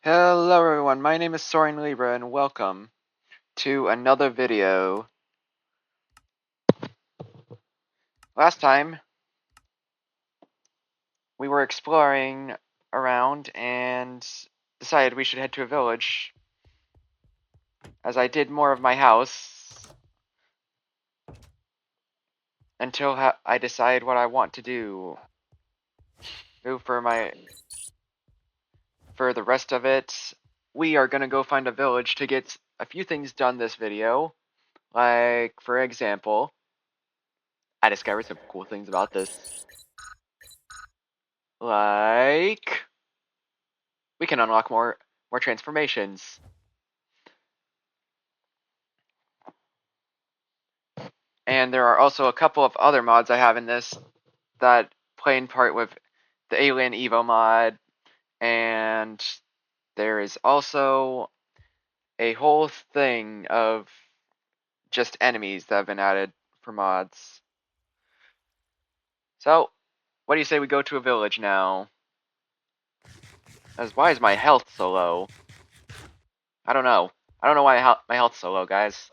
Hello everyone, my name is Soren Libra and welcome to another video. Last time, we were exploring around and decided we should head to a village, as I did more of my house until I decide what I want to do for the rest of it. We are gonna go find a village to get a few things done this video, like, for example, I discovered some cool things about this. Like, we can unlock more transformations. And there are also a couple of other mods I have in this that play in part with the Alien Evo mod, and there is also a whole thing of just enemies that have been added for mods. So, what do you say we go to a village now? Why is my health so low? I don't know. I don't know why my health's so low, guys. It's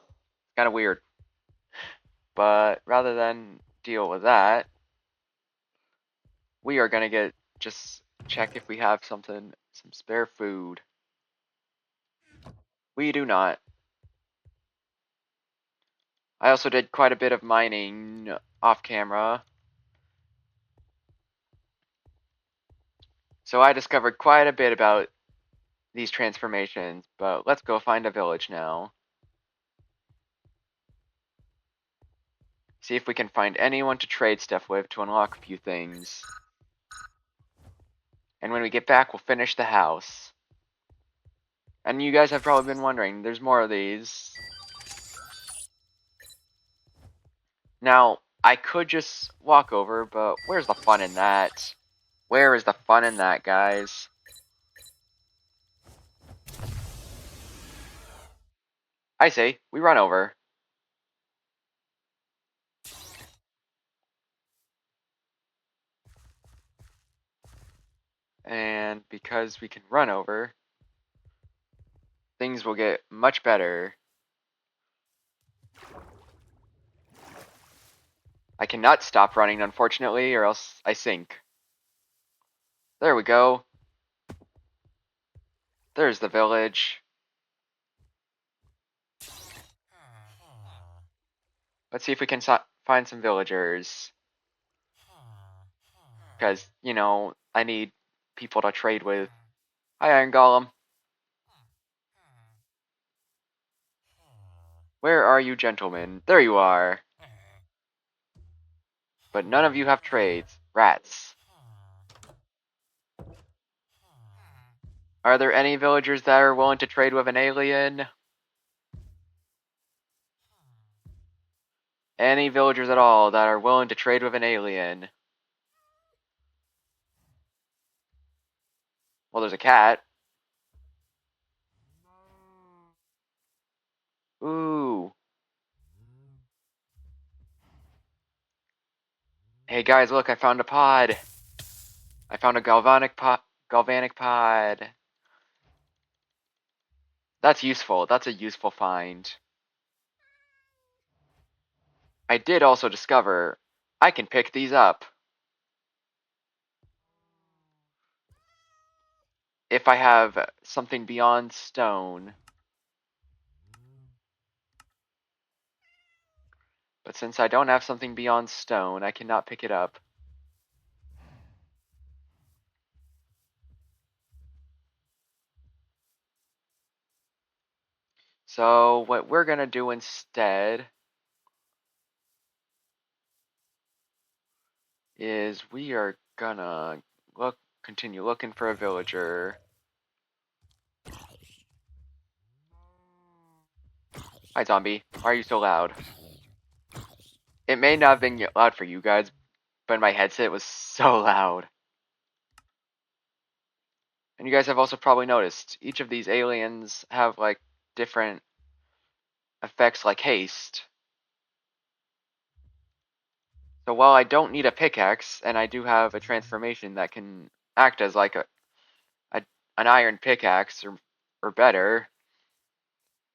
kind of weird. But rather than deal with that, we are gonna just check if we have some spare food. We do not. I also did quite a bit of mining off camera. So I discovered quite a bit about these transformations, but let's go find a village now. See if we can find anyone to trade stuff with to unlock a few things. And when we get back, we'll finish the house. And you guys have probably been wondering, there's more of these. Now, I could just walk over, but where's the fun in that? Where is the fun in that, guys? I say, we run over. And because we can run over, things will get much better. I cannot stop running, unfortunately, or else I sink. There we go. There's the village. Let's see if we can find some villagers. Because, you know, I need people to trade with. Hi, Iron Golem. Where are you, gentlemen? There you are. But none of you have trades. Rats. Are there any villagers that are willing to trade with an alien? Any villagers at all that are willing to trade with an alien? Well, there's a cat. Ooh. Hey guys, look, I found a pod. I found a galvanic pod. That's useful. That's a useful find. I did also discover I can pick these up. If I have something beyond stone. But since I don't have something beyond stone, I cannot pick it up. So what we're gonna do instead is we are gonna continue looking for a villager. Hi zombie, why are you so loud? It may not have been loud for you guys, but my headset was so loud. And you guys have also probably noticed, each of these aliens have like different effects like haste. So while I don't need a pickaxe, and I do have a transformation that can act as like an iron pickaxe or better.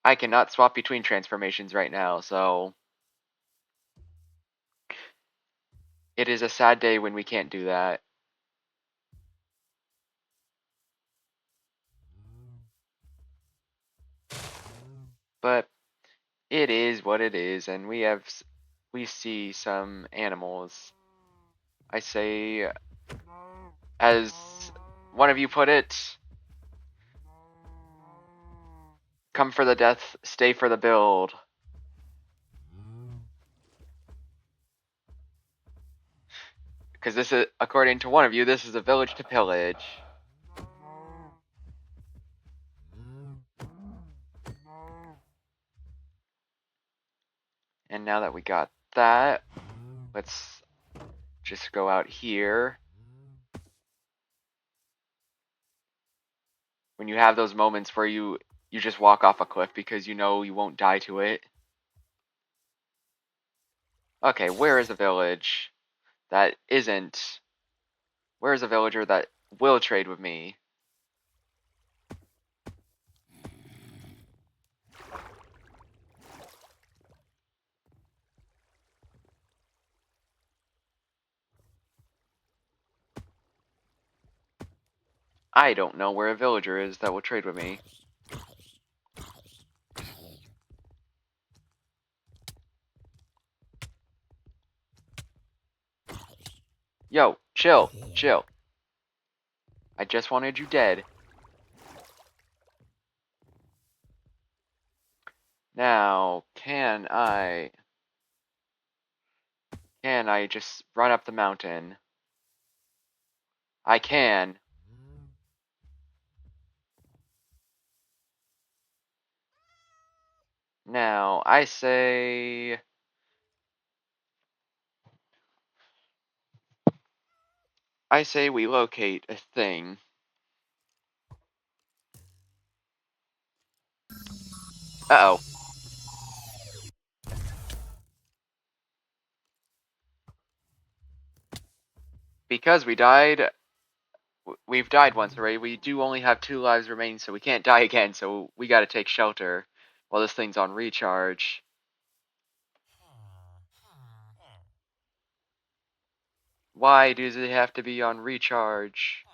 I cannot swap between transformations right now, so it is a sad day when we can't do that. But it is what it is, and we see some animals. I say, as one of you put it, come for the death, stay for the build. Because this is, according to one of you, this is a village to pillage. And now that we got that, let's just go out here. When you have those moments where you just walk off a cliff because you know you won't die to it. Okay, where is a village that isn't? Where is a villager that will trade with me? I don't know where a villager is that will trade with me. Yo, chill, chill. I just wanted you dead. Now, can I just run up the mountain? I can. Now, I say we locate a thing. Uh-oh. Because we've died once already. We do only have 2 lives remaining, so we can't die again, so we gotta take shelter while this thing's on recharge. Why does it have to be on recharge?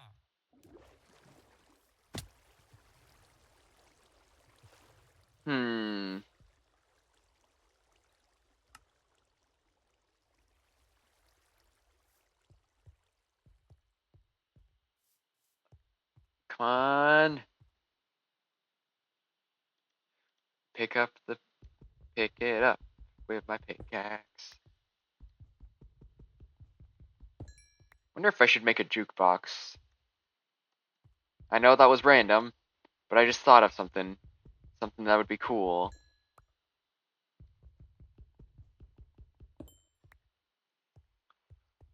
Hmm. Come on. Pick it up with my pickaxe. Wonder if I should make a jukebox. I know that was random, but I just thought of something that would be cool.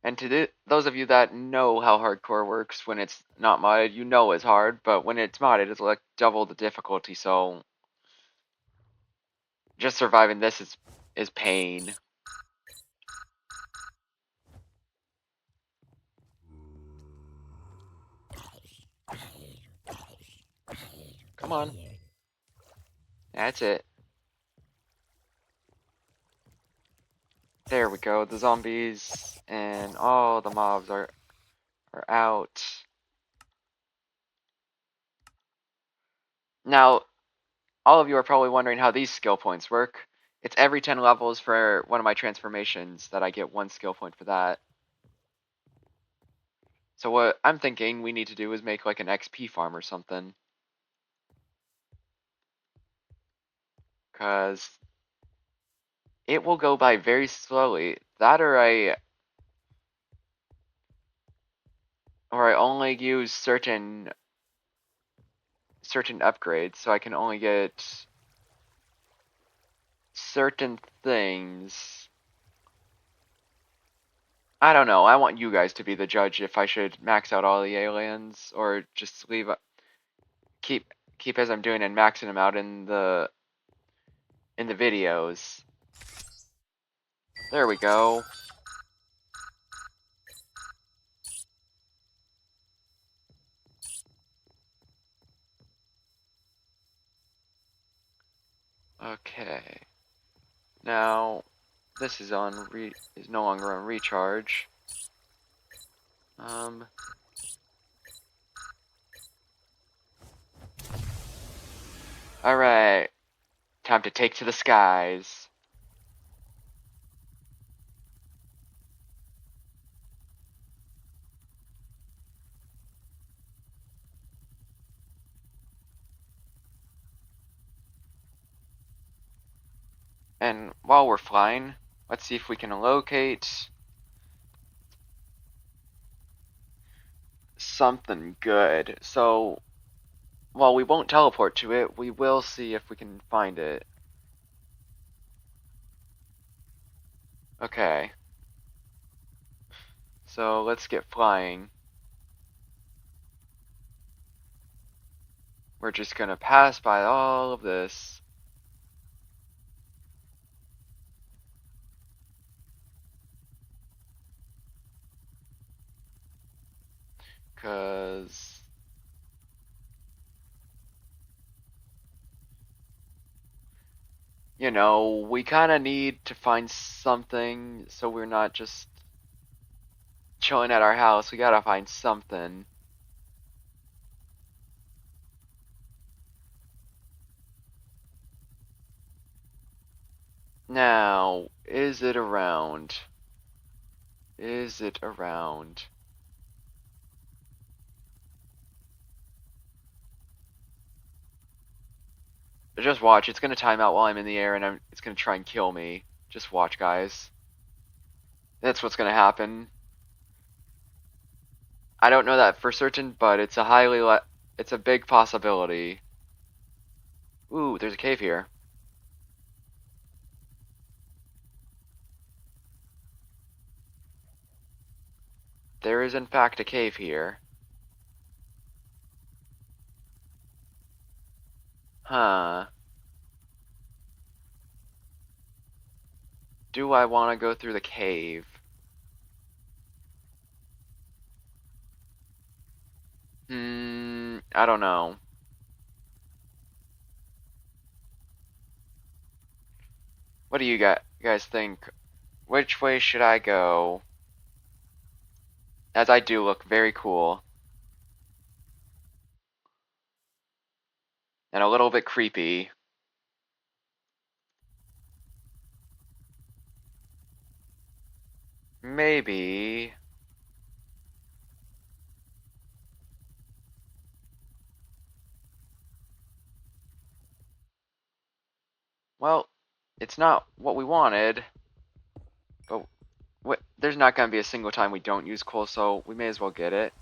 And to those of you that know how hardcore works when it's not modded, you know it's hard, but when it's modded, it's like double the difficulty, so just surviving this is pain. Come on. That's it. There we go. The zombies and all the mobs are out. Now, all of you are probably wondering how these skill points work. It's every 10 levels for one of my transformations that I get 1 skill point for that. So what I'm thinking we need to do is make like an XP farm or something. Because it will go by very slowly. That or I only use certain upgrades, so I can only get certain things. I don't know. I want you guys to be the judge if I should max out all the aliens or just keep as I'm doing and maxing them out in the videos. There we go. Okay. Now, this is no longer on recharge. Alright. Time to take to the skies. And while we're flying, let's see if we can locate something good. So, while we won't teleport to it, we will see if we can find it. Okay. So, let's get flying. We're just gonna pass by all of this. Cause you know, we kind of need to find something so we're not just chilling at our house. We gotta find something. Now, is it around? Is it around? Just watch. It's gonna time out while I'm in the air, and it's gonna try and kill me. Just watch, guys. That's what's gonna happen. I don't know that for certain, but it's it's a big possibility. Ooh, there's a cave here. There is in fact a cave here. Huh. Do I want to go through the cave? I don't know. What do you guys think? Which way should I go? As I do look very cool. And a little bit creepy. Maybe. Well, it's not what we wanted. But there's not going to be a single time we don't use coal, so we may as well get it.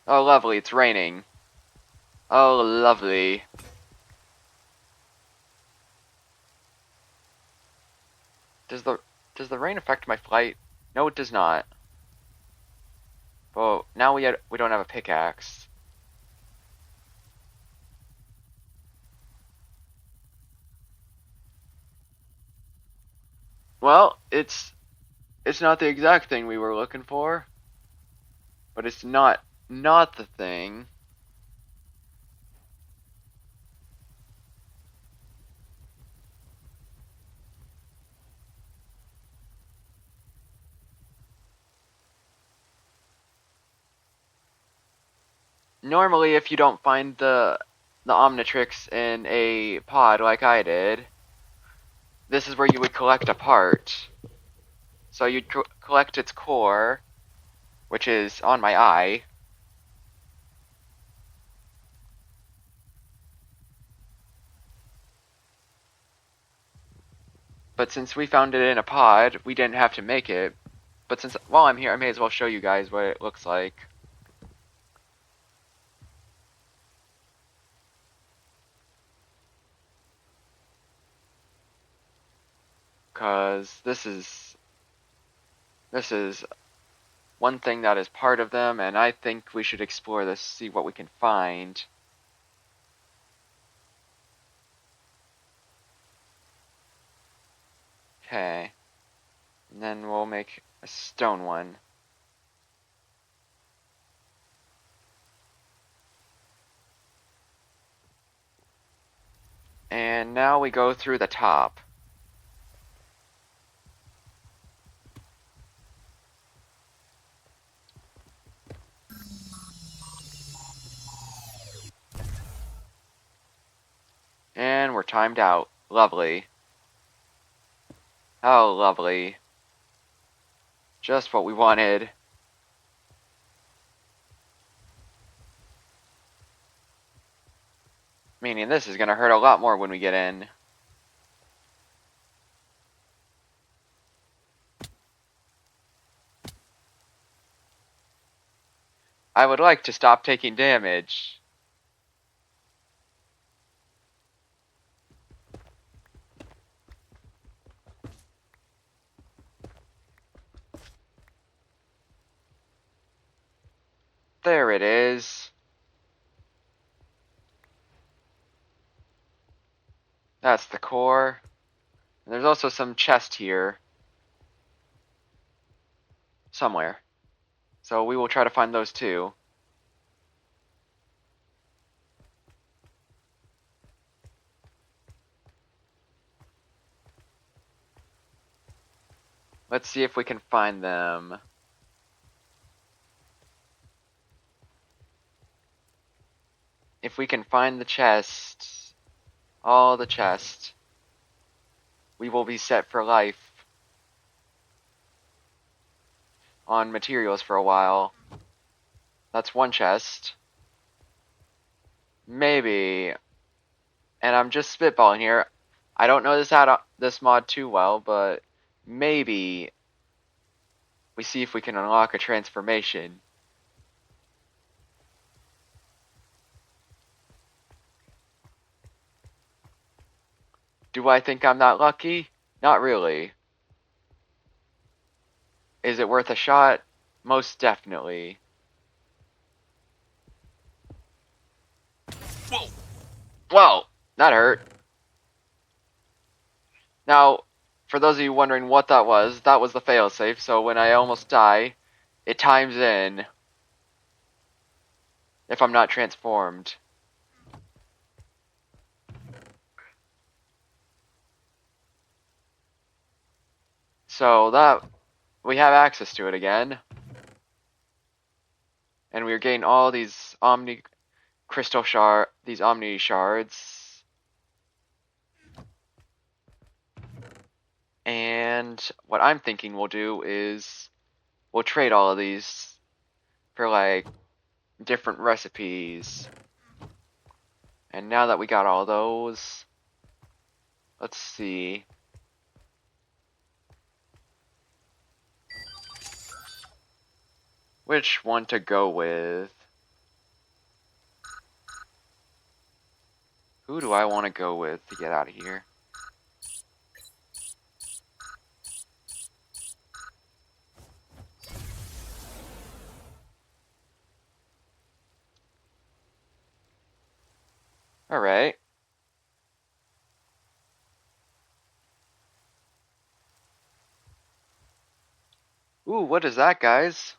Oh, lovely. It's raining. Oh, lovely. Does the rain affect my flight? No, it does not. But now we don't have a pickaxe. Well, it's not the exact thing we were looking for, but it's not the thing. Normally, if you don't find the Omnitrix in a pod like I did, this is where you would collect a part. So you'd collect its core, which is on my eye. But since we found it in a pod, we didn't have to make it. But since while I'm here, I may as well show you guys what it looks like. Cause this is one thing that is part of them, and I think we should explore this, see what we can find. Okay. And then we'll make a stone one. And And now we go through the top. And we're timed out. Lovely. How lovely. Just what we wanted. Meaning this is going to hurt a lot more when we get in. I would like to stop taking damage. There it is. That's the core. And there's also some chest here. Somewhere. So we will try to find those too. Let's see if we can find them. If we can find the chest, all the chest, we will be set for life on materials for a while. That's one chest. Maybe, and I'm just spitballing here. I don't know this mod too well, but maybe we see if we can unlock a transformation. Do I think I'm not lucky? Not really. Is it worth a shot? Most definitely. Whoa! Whoa! That hurt. Now, for those of you wondering what that was the failsafe, so when I almost die, it times in if I'm not transformed. So that, we have access to it again. And we're getting all these Omni shards. And what I'm thinking we'll do is we'll trade all of these for like different recipes. And now that we got all those, let's see. Which one to go with? Who do I want to go with to get out of here? Alright. Ooh, what is that, guys?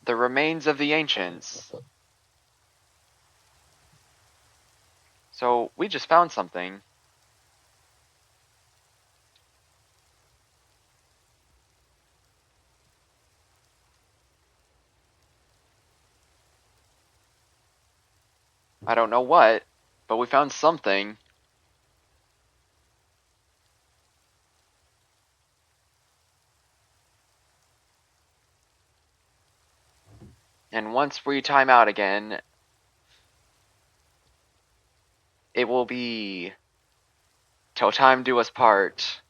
The remains of the ancients. So, we just found something. I don't know what, but we found something. And once we time out again, it will be till time do us part.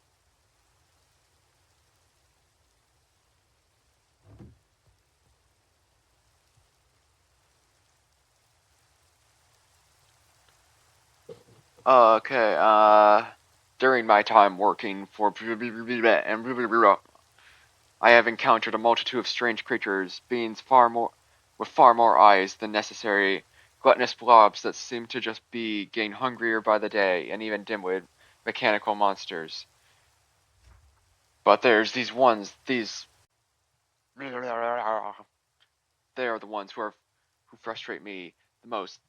Okay, during my time working for I have encountered a multitude of strange creatures, beings with far more eyes than necessary, gluttonous blobs that seem to just be getting hungrier by the day, and even dimwit mechanical monsters. But there's these ones, they are the ones who are who frustrate me the most.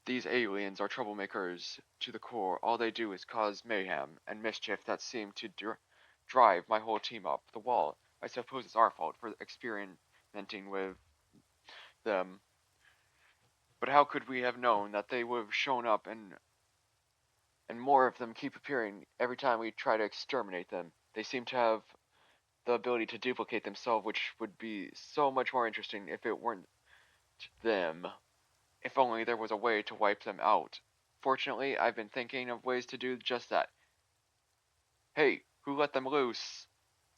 These aliens are troublemakers to the core. All they do is cause mayhem and mischief that seem to drive my whole team up the wall. I suppose it's our fault for experimenting with them. But how could we have known that they would have shown up and more of them keep appearing every time we try to exterminate them? They seem to have the ability to duplicate themselves, which would be so much more interesting if it weren't them. If only there was a way to wipe them out. Fortunately, I've been thinking of ways to do just that. Hey, who let them loose?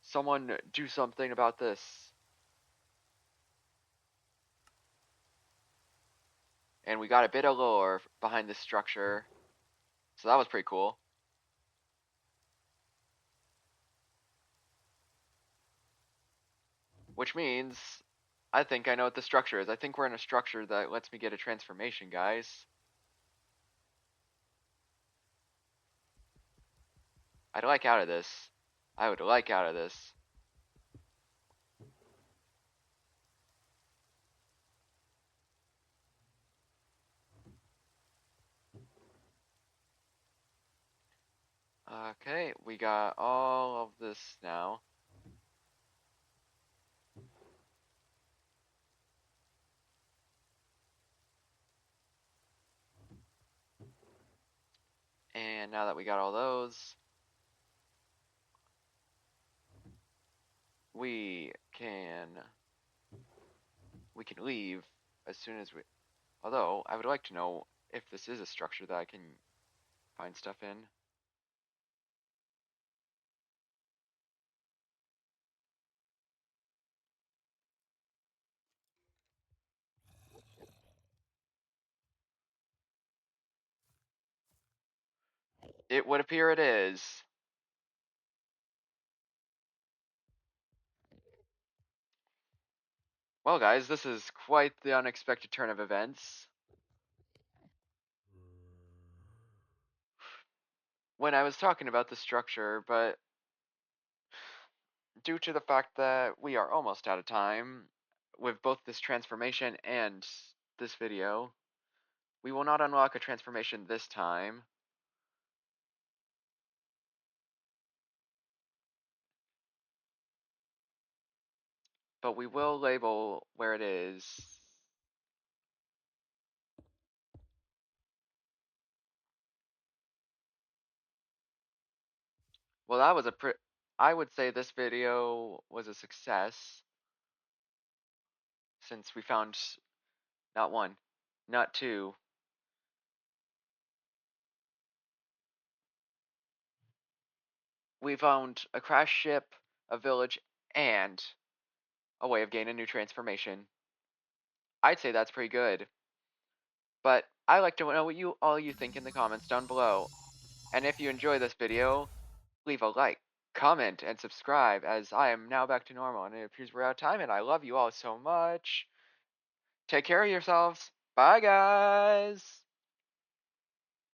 Someone do something about this. And we got a bit of lore behind this structure. So that was pretty cool. Which means I think I know what the structure is. I think we're in a structure that lets me get a transformation, guys. I'd like out of this. I would like out of this. Okay, we got all of this now. And now that we got all those, we can leave as soon as we. Although I would like to know if this is a structure that I can find stuff in. It would appear it is. Well, guys, this is quite the unexpected turn of events. When I was talking about the structure, but due to the fact that we are almost out of time with both this transformation and this video, we will not unlock a transformation this time. But we will label where it is. Well, that was I would say this video was a success since we found not one, not two. We found a crash ship, a village, and a way of gaining a new transformation. I'd say that's pretty good. But I like to know what you think in the comments down below. And if you enjoy this video, leave a like, comment, and subscribe, as I am now back to normal and it appears we're out of time, and I love you all so much. Take care of yourselves. Bye, guys.